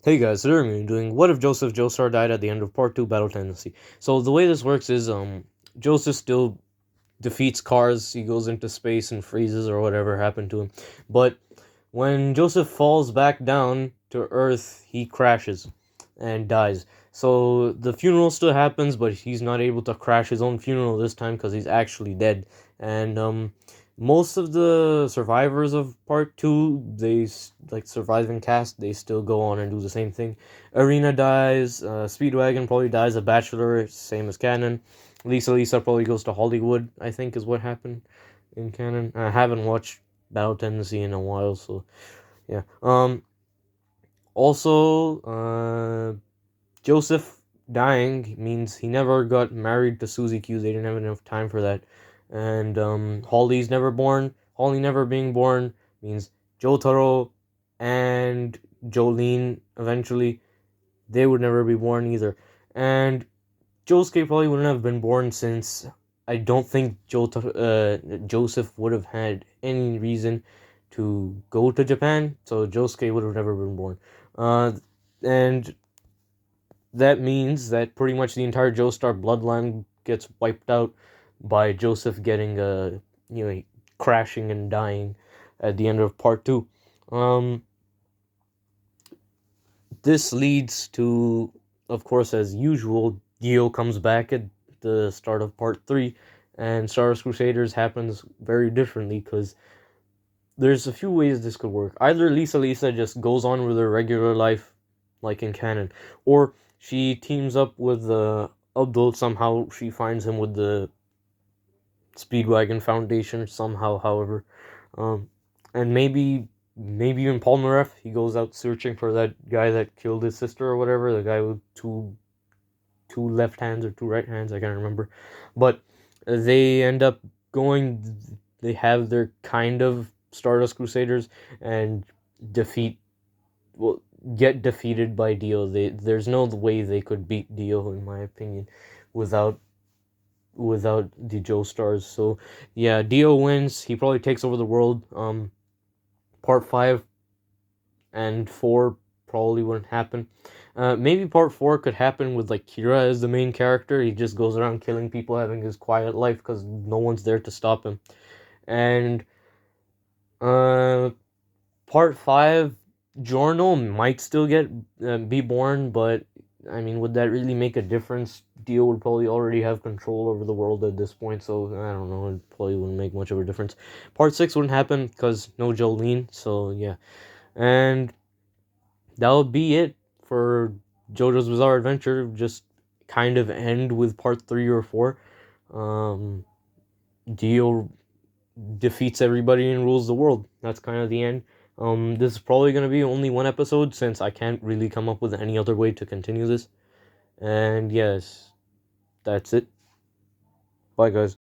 Hey guys, today we're doing What if Joseph Joestar died at the end of part 2 Battle Tendency. So the way this works is Joseph still defeats cars, he goes into space and freezes or whatever happened to him. But when Joseph falls back down to Earth, he crashes and dies. So the funeral still happens, but he's not able to crash his own funeral this time because he's actually dead. And most of the survivors of part two, like surviving cast, they still go on and do the same thing. Arena dies. Speedwagon probably dies. A bachelor, same as canon. Lisa probably goes to Hollywood, I think is what happened in canon. I haven't watched Battle Tendency in a while, so yeah. Also, Joseph dying means he never got married to Susie Q. They didn't have enough time for that. And Holly's never born. Holly never being born means Jotaro and Jolene eventually, they would never be born either. And Josuke probably wouldn't have been born since I don't think Joseph would have had any reason to go to Japan, so Josuke would have never been born. And that means that pretty much the entire Joestar bloodline gets wiped out by Joseph getting crashing and dying at the end of part two. Um, this leads to, of course, as usual, Dio comes back at the start of part three, and Star Wars Crusaders happens very differently because there's a few ways this could work. Either Lisa just goes on with her regular life, like in canon, or she teams up with Abdul somehow. She finds him with the Speedwagon Foundation somehow, however, um, and maybe even Polnareff. He goes out searching for that guy that killed his sister or whatever. The guy with two left hands or two right hands. I can't remember, but they end up going. They have their kind of Stardust Crusaders and defeat. Well, get defeated by Dio. There's no way they could beat Dio in my opinion, without the Joestars. So yeah, Dio wins. He probably takes over the world. Part 5 and 4 probably wouldn't happen. Maybe part 4 could happen with like Kira as the main character. He just goes around killing people, having his quiet life because no one's there to stop him. And uh, part 5, Giorno might still get be born, but I mean, would that really make a difference? Dio would probably already have control over the world at this point, so I don't know. It probably wouldn't make much of a difference. Part 6 wouldn't happen because no Jolene, so yeah. And that would be it for JoJo's Bizarre Adventure. Just kind of end with part 3 or 4. Um, Dio defeats everybody and rules the world. That's kind of the end. This is probably going to be only one episode since I can't really come up with any other way to continue this. And yes, that's it. Bye, guys.